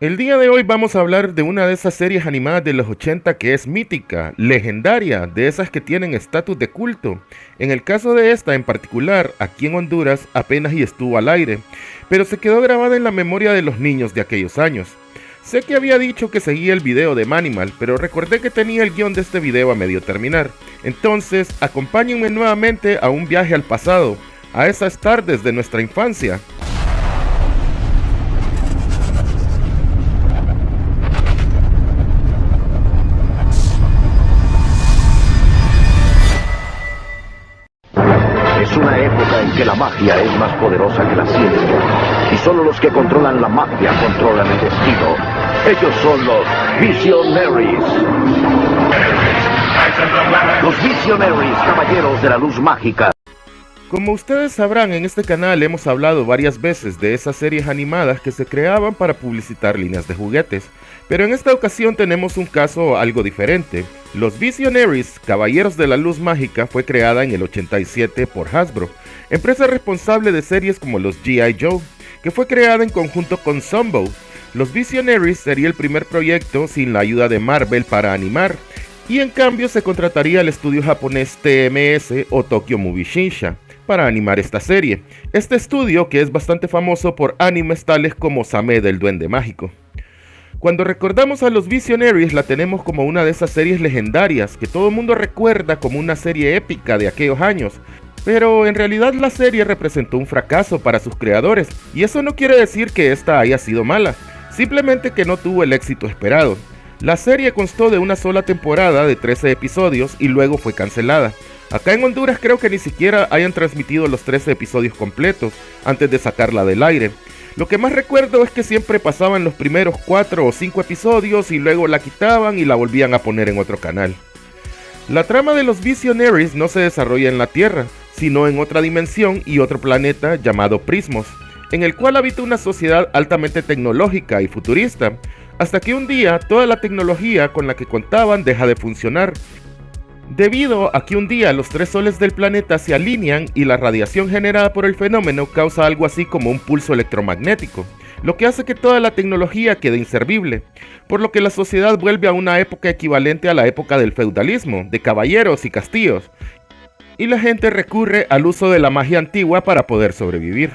El día de hoy vamos a hablar de una de esas series animadas de los 80 que es mítica, legendaria, de esas que tienen estatus de culto. En el caso de esta en particular, aquí en Honduras apenas y estuvo al aire, pero se quedó grabada en la memoria de los niños de aquellos años. Sé que había dicho que seguía el video de Manimal, pero recordé que tenía el guión de este video a medio terminar. Entonces, acompáñenme nuevamente a un viaje al pasado, a esas tardes de nuestra infancia. Es una época en que la magia es más poderosa que la ciencia, y solo los que controlan la magia controlan el destino. Ellos son los Visionaries. Los Visionaries, caballeros de la luz mágica. Como ustedes sabrán, en este canal hemos hablado varias veces de esas series animadas que se creaban para publicitar líneas de juguetes, pero en esta ocasión tenemos un caso algo diferente. Los Visionaries, Caballeros de la Luz Mágica, fue creada en el 87 por Hasbro, empresa responsable de series como los G.I. Joe, que fue creada en conjunto con Sunbow. Los Visionaries sería el primer proyecto sin la ayuda de Marvel para animar, y en cambio se contrataría al estudio japonés TMS o Tokyo Movie Shinsha para animar esta serie. Este estudio, que es bastante famoso por animes tales como Same del Duende Mágico. Cuando recordamos a los Visionaries la tenemos como una de esas series legendarias que todo el mundo recuerda como una serie épica de aquellos años, pero en realidad la serie representó un fracaso para sus creadores, y eso no quiere decir que esta haya sido mala, simplemente que no tuvo el éxito esperado. La serie constó de una sola temporada de 13 episodios y luego fue cancelada. Acá en Honduras creo que ni siquiera hayan transmitido los 13 episodios completos antes de sacarla del aire. Lo que más recuerdo es que siempre pasaban los primeros 4 o 5 episodios y luego la quitaban y la volvían a poner en otro canal. La trama de los Visionaries no se desarrolla en la Tierra, sino en otra dimensión y otro planeta llamado Prismos, en el cual habita una sociedad altamente tecnológica y futurista, hasta que un día toda la tecnología con la que contaban deja de funcionar, debido a que un día los 3 soles del planeta se alinean y la radiación generada por el fenómeno causa algo así como un pulso electromagnético, lo que hace que toda la tecnología quede inservible, por lo que la sociedad vuelve a una época equivalente a la época del feudalismo, de caballeros y castillos, y la gente recurre al uso de la magia antigua para poder sobrevivir.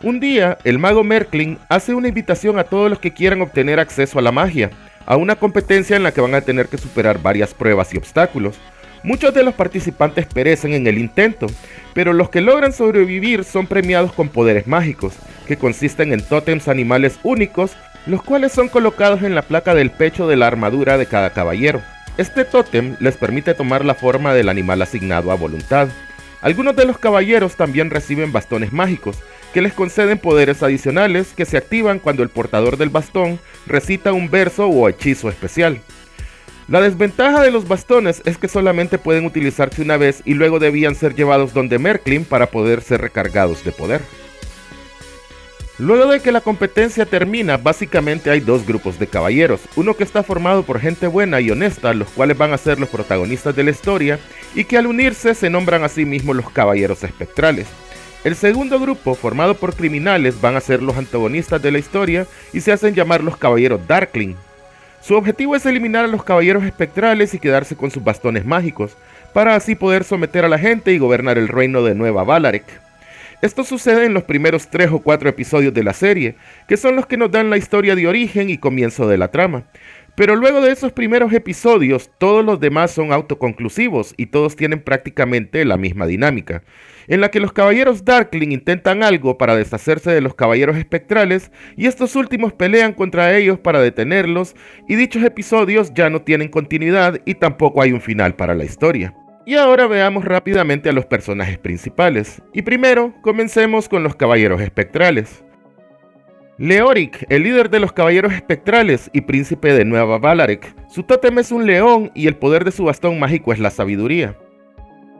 Un día, el mago Merklin hace una invitación a todos los que quieran obtener acceso a la magia, a una competencia en la que van a tener que superar varias pruebas y obstáculos. Muchos de los participantes perecen en el intento, pero los que logran sobrevivir son premiados con poderes mágicos, que consisten en tótems animales únicos, los cuales son colocados en la placa del pecho de la armadura de cada caballero. Este tótem les permite tomar la forma del animal asignado a voluntad. Algunos de los caballeros también reciben bastones mágicos, que les conceden poderes adicionales que se activan cuando el portador del bastón recita un verso o hechizo especial. La desventaja de los bastones es que solamente pueden utilizarse una vez y luego debían ser llevados donde Merklin para poder ser recargados de poder. Luego de que la competencia termina, básicamente hay 2 grupos de caballeros, uno que está formado por gente buena y honesta, los cuales van a ser los protagonistas de la historia, y que al unirse se nombran a sí mismos los caballeros espectrales. El segundo grupo, formado por criminales, van a ser los antagonistas de la historia y se hacen llamar los caballeros Darkling. Su objetivo es eliminar a los caballeros espectrales y quedarse con sus bastones mágicos, para así poder someter a la gente y gobernar el reino de Nueva Valarek. Esto sucede en los primeros 3 o 4 episodios de la serie, que son los que nos dan la historia de origen y comienzo de la trama. Pero luego de esos primeros episodios, todos los demás son autoconclusivos y todos tienen prácticamente la misma dinámica, en la que los caballeros Darkling intentan algo para deshacerse de los caballeros espectrales y estos últimos pelean contra ellos para detenerlos, y dichos episodios ya no tienen continuidad y tampoco hay un final para la historia. Y ahora veamos rápidamente a los personajes principales, y primero comencemos con los caballeros espectrales. Leoric, el líder de los caballeros espectrales y príncipe de Nueva Valarek. Su tótem es un león y el poder de su bastón mágico es la sabiduría.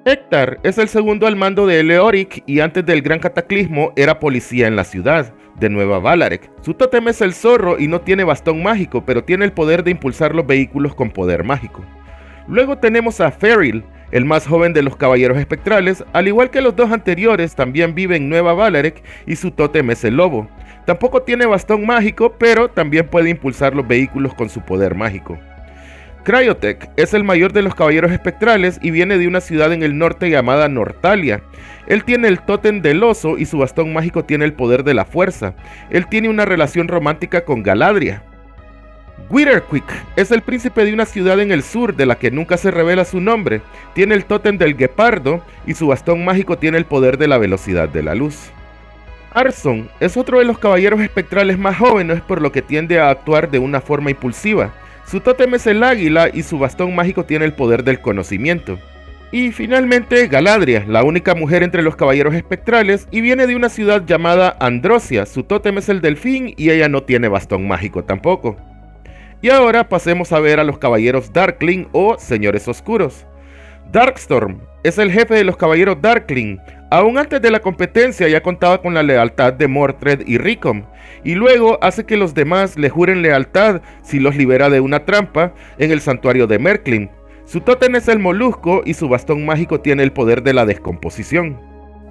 Hector es el segundo al mando de Leoric y antes del gran cataclismo era policía en la ciudad de Nueva Valarek. Su tótem es el zorro y no tiene bastón mágico, pero tiene el poder de impulsar los vehículos con poder mágico. Luego tenemos a Ferril, El más joven de los caballeros espectrales, al igual que los dos anteriores, también vive en Nueva Balarec y su tótem es el lobo. Tampoco tiene bastón mágico, pero también puede impulsar los vehículos con su poder mágico. Cryotech es el mayor de los caballeros espectrales y viene de una ciudad en el norte llamada Nortalia. Él tiene el tótem del oso y su bastón mágico tiene el poder de la fuerza. Él tiene una relación romántica con Galadria. Witherquick es el príncipe de una ciudad en el sur de la que nunca se revela su nombre. Tiene el tótem del guepardo y su bastón mágico tiene el poder de la velocidad de la luz. Arson es otro de los caballeros espectrales más jóvenes, por lo que tiende a actuar de una forma impulsiva. Su tótem es el águila y su bastón mágico tiene el poder del conocimiento. Y finalmente Galadria, la única mujer entre los caballeros espectrales, y viene de una ciudad llamada Androsia. Su tótem es el delfín y ella no tiene bastón mágico tampoco. Y ahora pasemos a ver a los caballeros Darkling o Señores Oscuros. Darkstorm es el jefe de los caballeros Darkling. Aún antes de la competencia ya contaba con la lealtad de Mordred y Rickon, y luego hace que los demás le juren lealtad si los libera de una trampa en el santuario de Merklin. Su tótem es el molusco y su bastón mágico tiene el poder de la descomposición.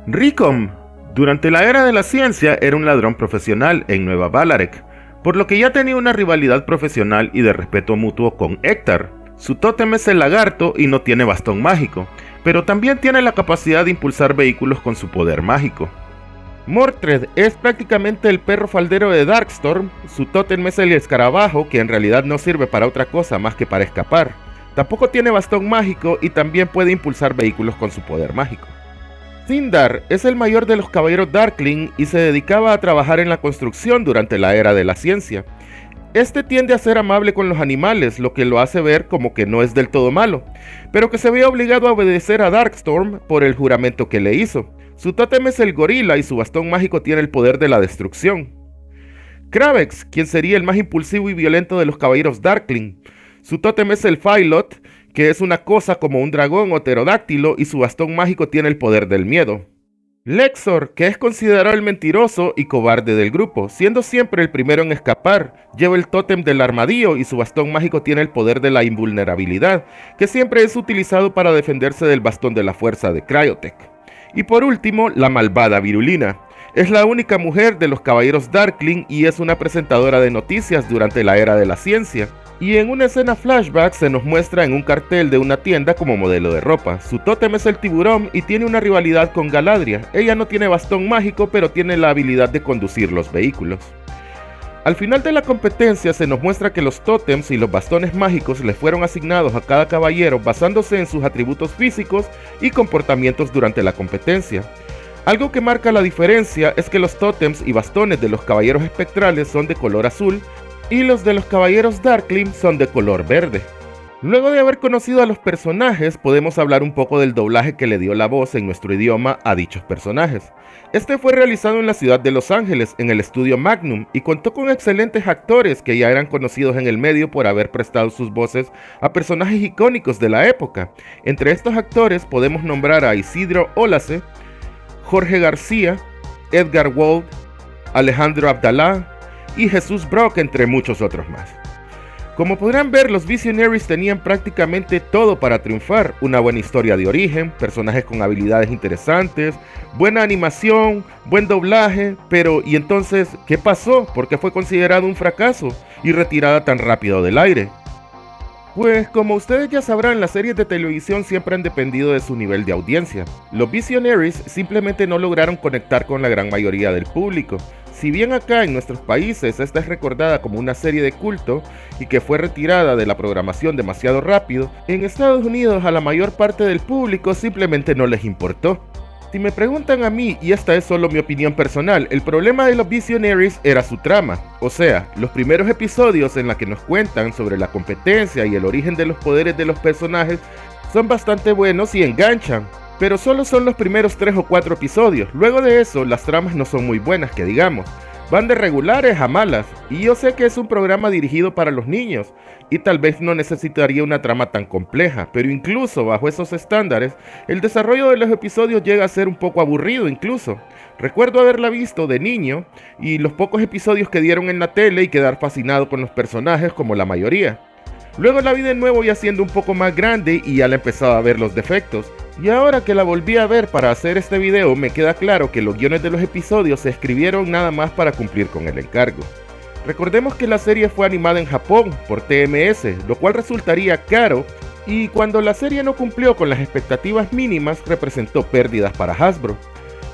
Rickon, durante la era de la ciencia, era un ladrón profesional en Nueva Balarec, por lo que ya tenía una rivalidad profesional y de respeto mutuo con Ektar. Su tótem es el lagarto y no tiene bastón mágico, pero también tiene la capacidad de impulsar vehículos con su poder mágico. Mordred es prácticamente el perro faldero de Darkstorm. Su tótem es el escarabajo, que en realidad no sirve para otra cosa más que para escapar. Tampoco tiene bastón mágico y también puede impulsar vehículos con su poder mágico. Sindar es el mayor de los caballeros Darkling y se dedicaba a trabajar en la construcción durante la era de la ciencia. Este tiende a ser amable con los animales, lo que lo hace ver como que no es del todo malo, pero que se ve obligado a obedecer a Darkstorm por el juramento que le hizo. Su tótem es el gorila y su bastón mágico tiene el poder de la destrucción. Kravex, quien sería el más impulsivo y violento de los caballeros Darkling. Su tótem es el Philot, que es una cosa como un dragón o pterodáctilo, y su bastón mágico tiene el poder del miedo. Lexor, que es considerado el mentiroso y cobarde del grupo, siendo siempre el primero en escapar, lleva el tótem del armadillo y su bastón mágico tiene el poder de la invulnerabilidad, que siempre es utilizado para defenderse del bastón de la fuerza de Cryotech. Y por último, la malvada Virulina. Es la única mujer de los caballeros Darkling y es una presentadora de noticias durante la era de la ciencia. Y en una escena flashback se nos muestra en un cartel de una tienda como modelo de ropa. Su tótem es el tiburón y tiene una rivalidad con Galadria. Ella no tiene bastón mágico, pero tiene la habilidad de conducir los vehículos. Al final de la competencia se nos muestra que los tótems y los bastones mágicos le fueron asignados a cada caballero basándose en sus atributos físicos y comportamientos durante la competencia. Algo que marca la diferencia es que los tótems y bastones de los caballeros espectrales son de color azul, y los de los caballeros Darkling son de color verde. Luego de haber conocido a los personajes, podemos hablar un poco del doblaje que le dio la voz en nuestro idioma a dichos personajes. Este fue realizado en la ciudad de Los Ángeles, en el estudio Magnum, y contó con excelentes actores que ya eran conocidos en el medio por haber prestado sus voces a personajes icónicos de la época. Entre estos actores podemos nombrar a Isidro Olace, Jorge García, Edgar Wold, Alejandro Abdalá y Jesús Brock, entre muchos otros más. Como podrán ver, los Visionaries tenían prácticamente todo para triunfar: una buena historia de origen, personajes con habilidades interesantes, buena animación, buen doblaje, pero ¿y entonces qué pasó? ¿Por qué fue considerado un fracaso y retirada tan rápido del aire? Pues como ustedes ya sabrán, las series de televisión siempre han dependido de su nivel de audiencia. Los Visionaries simplemente no lograron conectar con la gran mayoría del público. Si bien acá en nuestros países esta es recordada como una serie de culto y que fue retirada de la programación demasiado rápido, en Estados Unidos a la mayor parte del público simplemente no les importó. Si me preguntan a mí, y esta es solo mi opinión personal, el problema de los Visionaries era su trama. O sea, los primeros episodios en la que nos cuentan sobre la competencia y el origen de los poderes de los personajes son bastante buenos y enganchan, pero solo son los primeros 3 o 4 episodios. Luego de eso, las tramas no son muy buenas, que digamos. Van de regulares a malas, y yo sé que es un programa dirigido para los niños, y tal vez no necesitaría una trama tan compleja, pero incluso bajo esos estándares, el desarrollo de los episodios llega a ser un poco aburrido incluso. Recuerdo haberla visto de niño, y los pocos episodios que dieron en la tele y quedar fascinado con los personajes como la mayoría. Luego la vi de nuevo ya siendo un poco más grande y ya le empezaba a ver los defectos. Y ahora que la volví a ver para hacer este video, me queda claro que los guiones de los episodios se escribieron nada más para cumplir con el encargo. Recordemos que la serie fue animada en Japón por TMS, lo cual resultaría caro, y cuando la serie no cumplió con las expectativas mínimas representó pérdidas para Hasbro,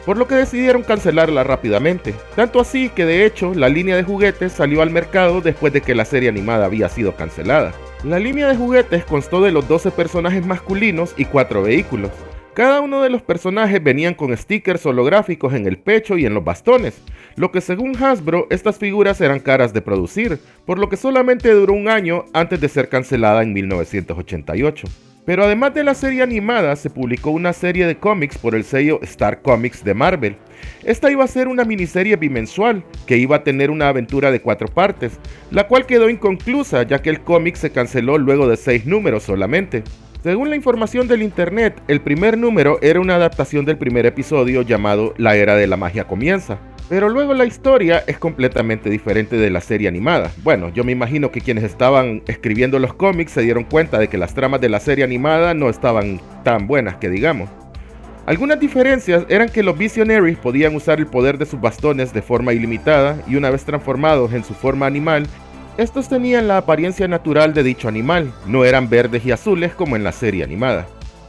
por lo que decidieron cancelarla rápidamente, tanto así que de hecho la línea de juguetes salió al mercado después de que la serie animada había sido cancelada. La línea de juguetes constó de los 12 personajes masculinos y 4 vehículos. Cada uno de los personajes venían con stickers holográficos en el pecho y en los bastones, lo que según Hasbro estas figuras eran caras de producir, por lo que solamente duró un año antes de ser cancelada en 1988. Pero además de la serie animada, se publicó una serie de cómics por el sello Star Comics de Marvel. Esta iba a ser una miniserie bimensual, que iba a tener una aventura de 4 partes, la cual quedó inconclusa ya que el cómic se canceló luego de 6 números solamente. Según la información del internet, el primer número era una adaptación del primer episodio llamado La Era de la Magia Comienza. Pero luego la historia es completamente diferente de la serie animada. Bueno, yo me imagino que quienes estaban escribiendo los cómics se dieron cuenta de que las tramas de la serie animada no estaban tan buenas que digamos. Algunas diferencias eran que los Visionaries podían usar el poder de sus bastones de forma ilimitada y una vez transformados en su forma animal, estos tenían la apariencia natural de dicho animal, no eran verdes y azules como en la serie animada.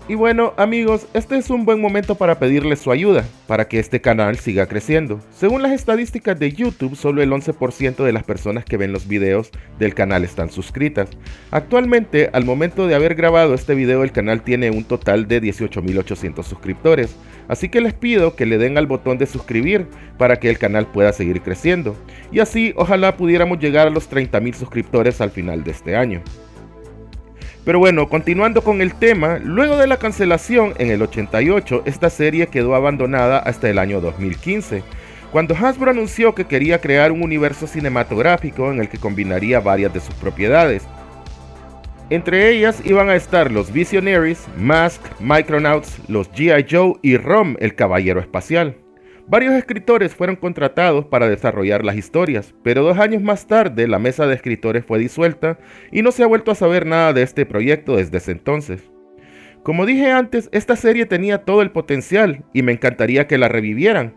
Y bueno amigos, este es un buen momento para pedirles su ayuda, para que este canal siga creciendo. Según las estadísticas de YouTube, solo el 11% de las personas que ven los videos del canal están suscritas. Actualmente, al momento de haber grabado este video, el canal tiene un total de 18.800 suscriptores. Así que les pido que le den al botón de suscribir para que el canal pueda seguir creciendo. Y así, ojalá pudiéramos llegar a los 30.000 suscriptores al final de este año. Pero bueno, continuando con el tema, luego de la cancelación en el 88, esta serie quedó abandonada hasta el año 2015, cuando Hasbro anunció que quería crear un universo cinematográfico en el que combinaría varias de sus propiedades. Entre ellas iban a estar los Visionaries, Mask, Micronauts, los G.I. Joe y Rom, el Caballero Espacial. Varios escritores fueron contratados para desarrollar las historias, pero 2 años más tarde la mesa de escritores fue disuelta y no se ha vuelto a saber nada de este proyecto desde ese entonces. Como dije antes, esta serie tenía todo el potencial y me encantaría que la revivieran,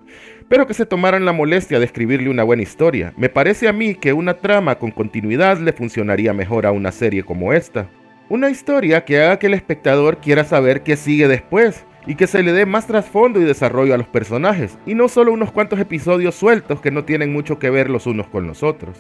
pero que se tomaran la molestia de escribirle una buena historia. Me parece a mí que una trama con continuidad le funcionaría mejor a una serie como esta. Una historia que haga que el espectador quiera saber qué sigue después, y que se le dé más trasfondo y desarrollo a los personajes, y no solo unos cuantos episodios sueltos que no tienen mucho que ver los unos con los otros.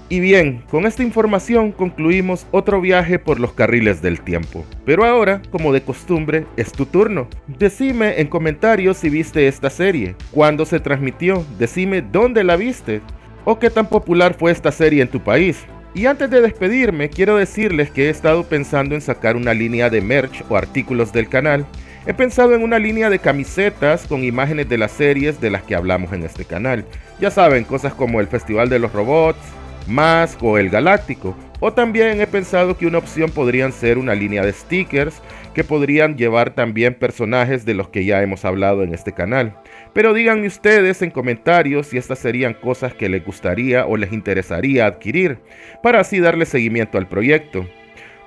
Y bien, con esta información concluimos otro viaje por los carriles del tiempo. Pero ahora, como de costumbre, es tu turno. Decime en comentarios si viste esta serie, cuándo se transmitió, decime dónde la viste, o qué tan popular fue esta serie en tu país. Y antes de despedirme, quiero decirles que he estado pensando en sacar una línea de merch o artículos del canal. He pensado en una línea de camisetas con imágenes de las series de las que hablamos en este canal. Ya saben, cosas como el Festival de los Robots, Mask o el Galáctico. O también he pensado que una opción podrían ser una línea de stickers que podrían llevar también personajes de los que ya hemos hablado en este canal. Pero díganme ustedes en comentarios si estas serían cosas que les gustaría o les interesaría adquirir, para así darle seguimiento al proyecto.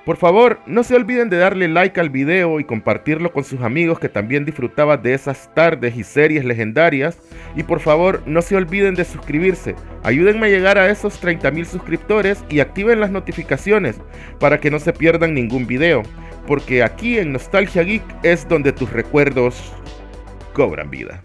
Por favor, no se olviden de darle like al video y compartirlo con sus amigos que también disfrutaban de esas tardes y series legendarias. Y por favor, no se olviden de suscribirse. Ayúdenme a llegar a esos 30.000 suscriptores y activen las notificaciones para que no se pierdan ningún video. Porque aquí en Nostalgia Geek es donde tus recuerdos cobran vida.